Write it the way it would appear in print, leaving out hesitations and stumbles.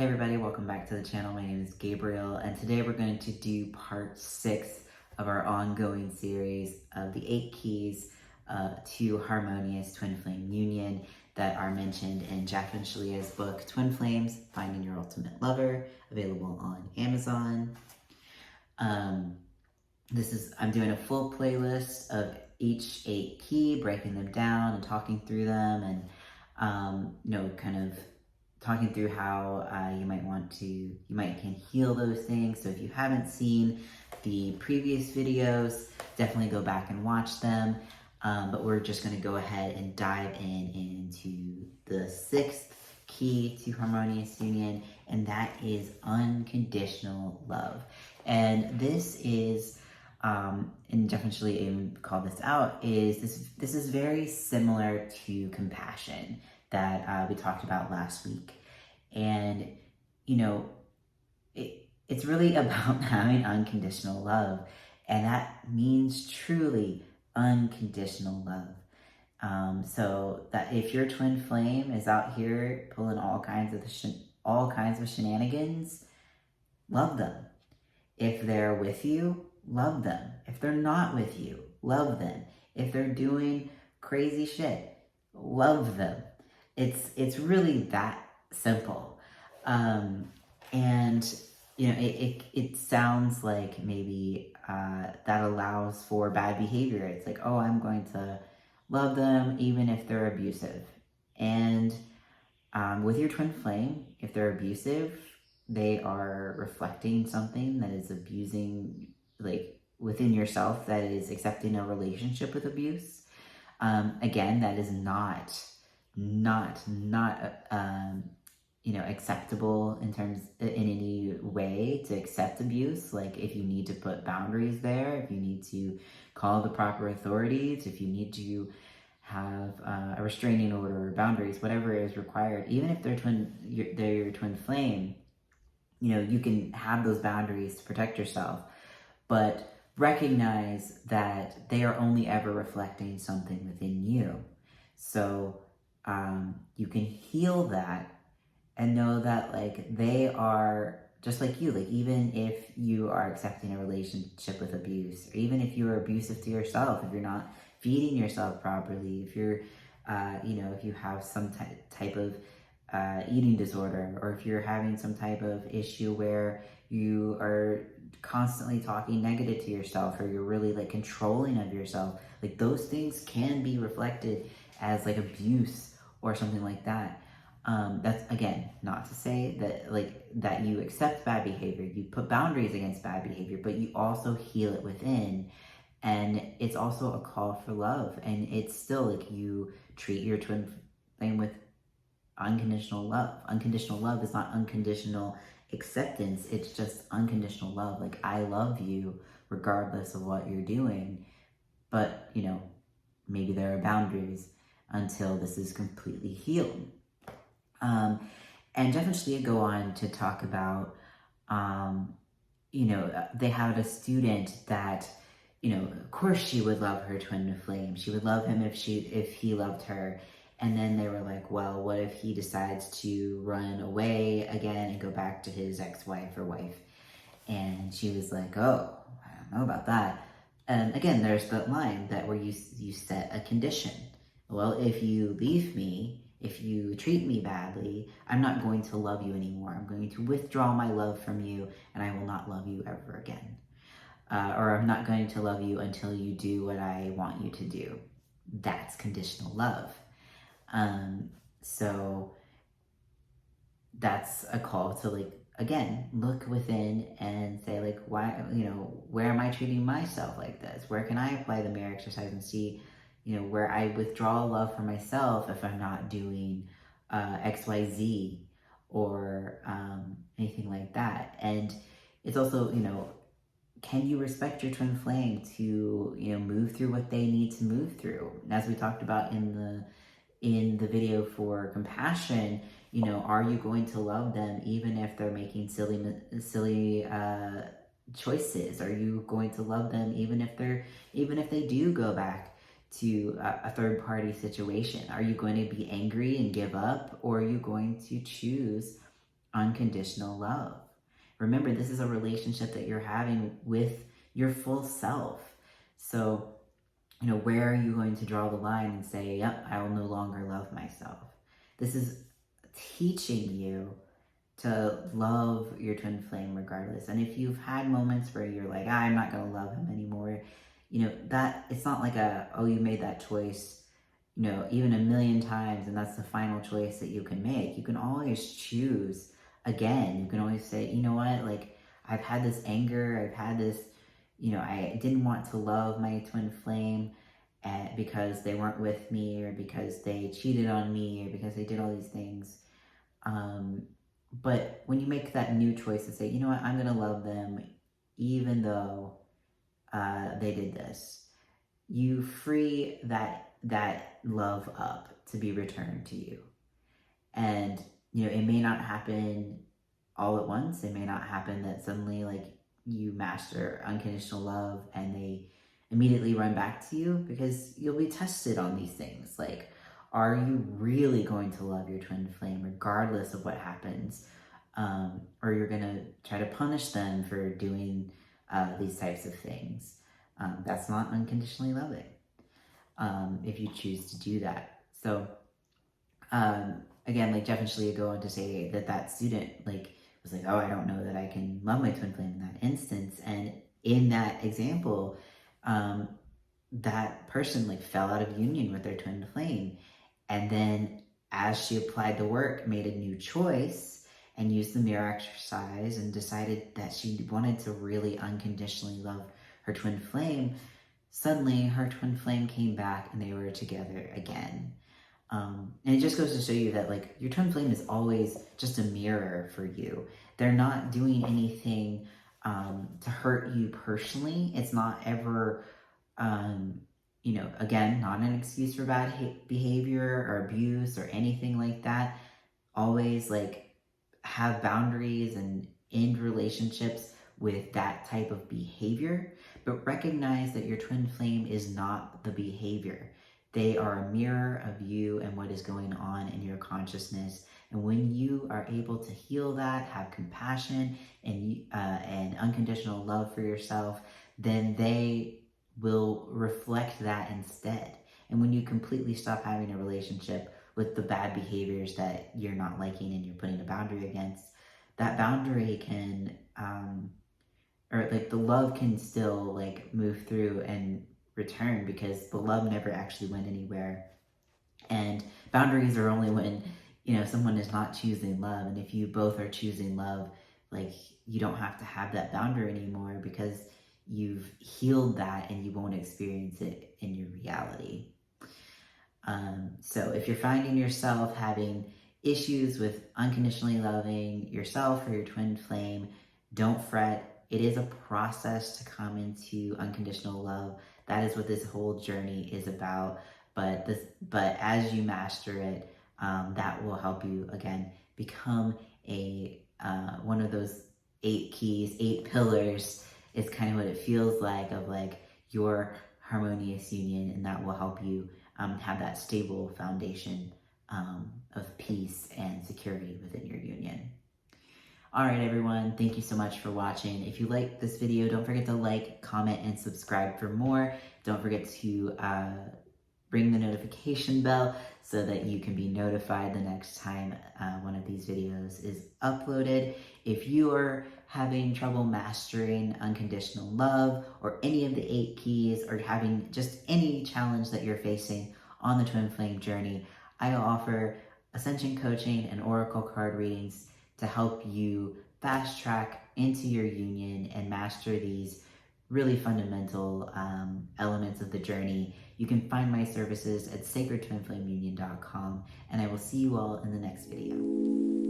Hey everybody, welcome back to the channel. My name is Gabriel, and today we're going to do part 6 of our ongoing series of the 8 keys to harmonious twin flame union that are mentioned in Jeff and Shaleia's book, Twin Flames, Finding Your Ultimate Lover, available on Amazon. I'm doing a full playlist of each 8 key, breaking them down and talking through them, and kind of talking through how you can heal those things. So if you haven't seen the previous videos, definitely go back and watch them. But we're just going to go ahead and dive into the 6th key to harmonious union, and that is unconditional love. And this is, and definitely even call this out, is this is very similar to compassion that we talked about last week. And, it's really about having unconditional love. And that means truly unconditional love. So that if your twin flame is out here pulling all kinds of shenanigans, love them. If they're with you, love them. If they're not with you, love them. If they're doing crazy shit, love them. It's really that simple. It sounds like maybe that allows for bad behavior. It's like, oh, I'm going to love them even if they're abusive. And with your twin flame, if they're abusive, they are reflecting something that is abusing, like within yourself, that is accepting a relationship with abuse. Again, that is not acceptable in any way to accept abuse. Like if you need to put boundaries there, if you need to call the proper authorities, if you need to have a restraining order or boundaries, whatever is required, even if they're your twin flame, you can have those boundaries to protect yourself, but recognize that they are only ever reflecting something within you. So you can heal that and know that like they are just like you. Like even if you are accepting a relationship with abuse, or even if you are abusive to yourself, if you're not feeding yourself properly, if you're if you have some type of eating disorder, or if you're having some type of issue where you are constantly talking negative to yourself, or you're really like controlling of yourself, like those things can be reflected as like abuse or something like that. That's again not to say that you accept bad behavior, you put boundaries against bad behavior, but you also heal it within. And it's also a call for love, and it's still like you treat your twin flame with unconditional love. Unconditional love is not unconditional acceptance, it's just unconditional love. Like, I love you regardless of what you're doing, but maybe there are boundaries until this is completely healed. And Jeff and Shaleia go on to talk about, they had a student that, of course she would love her twin flame. She would love him if he loved her. And then they were like, well, what if he decides to run away again and go back to his ex-wife or wife? And she was like, oh, I don't know about that. And again, there's that line that where you set a condition. Well, if you leave me, if you treat me badly, I'm not going to love you anymore. I'm going to withdraw my love from you, and I will not love you ever again. Or I'm not going to love you until you do what I want you to do. That's conditional love. So that's a call to, like, again, look within and say, like, why, where am I treating myself like this? Where can I apply the mirror exercise and see, where I withdraw love for myself if I'm not doing XYZ or anything like that. And it's also, can you respect your twin flame to, move through what they need to move through? And as we talked about in the video for compassion, are you going to love them even if they're making silly choices? Are you going to love them even if they do go back to a third party situation? Are you going to be angry and give up, or are you going to choose unconditional love. Remember, this is a relationship that you're having with your full self. So, where are you going to draw the line and say, yep, I will no longer love myself? This is teaching you to love your twin flame regardless. And if you've had moments where you're like, I'm not going to love him anymore, that it's not like you made that choice, even a million times, and that's the final choice that you can make. You can always choose again. You can always say, you know what, like, I've had this anger, I've had this, I didn't want to love my twin flame because they weren't with me, or because they cheated on me, or because they did all these things. But when you make that new choice to say, you know what, I'm going to love them even though they did this, you free that love up to be returned to you. And, it may not happen all at once. It may not happen that suddenly, like, you master unconditional love and they immediately run back to you, because you'll be tested on these things. Like, are you really going to love your twin flame regardless of what happens? Or you're going to try to punish them for doing these types of things. That's not unconditionally loving if you choose to do that. So, again, like Jeff and Shaleia go on to say that student, like, was like, oh, I don't know that I can love my twin flame in that instance. And in that example, that person, like, fell out of union with their twin flame. And then as she applied the work, made a new choice and used the mirror exercise and decided that she wanted to really unconditionally love her twin flame, suddenly her twin flame came back and they were together again. And it just goes to show you that, like, your twin flame is always just a mirror for you. They're not doing anything to hurt you personally. It's not ever, again, not an excuse for bad behavior or abuse or anything like that. Always, like, have boundaries and end relationships with that type of behavior, but recognize that your twin flame is not the behavior. They are a mirror of you and what is going on in your consciousness. And when you are able to heal that, have compassion and unconditional love for yourself, then they will reflect that instead. And when you completely stop having a relationship with the bad behaviors that you're not liking and you're putting a boundary against, that boundary can, or like the love can still, like, move through and return, because the love never actually went anywhere. And boundaries are only when, someone is not choosing love. And if you both are choosing love, like, you don't have to have that boundary anymore, because you've healed that and you won't experience it in your reality. So if you're finding yourself having issues with unconditionally loving yourself or your twin flame, don't fret. It is a process to come into unconditional love. That is what this whole journey is about. But as you master it, that will help you, again, become one of those 8 keys, 8 pillars is kind of what it feels like, of, like, your harmonious union, and that will help you have that stable foundation of peace and security within your union. All right, everyone, thank you so much for watching. If you liked this video, don't forget to like, comment, and subscribe for more. Don't forget to ring the notification bell so that you can be notified the next time one of these videos is uploaded. If you are having trouble mastering unconditional love, or any of the 8 keys, or having just any challenge that you're facing on the twin flame journey, I offer ascension coaching and oracle card readings to help you fast track into your union and master these really fundamental elements of the journey. You can find my services at sacredtwinflameunion.com, and I will see you all in the next video.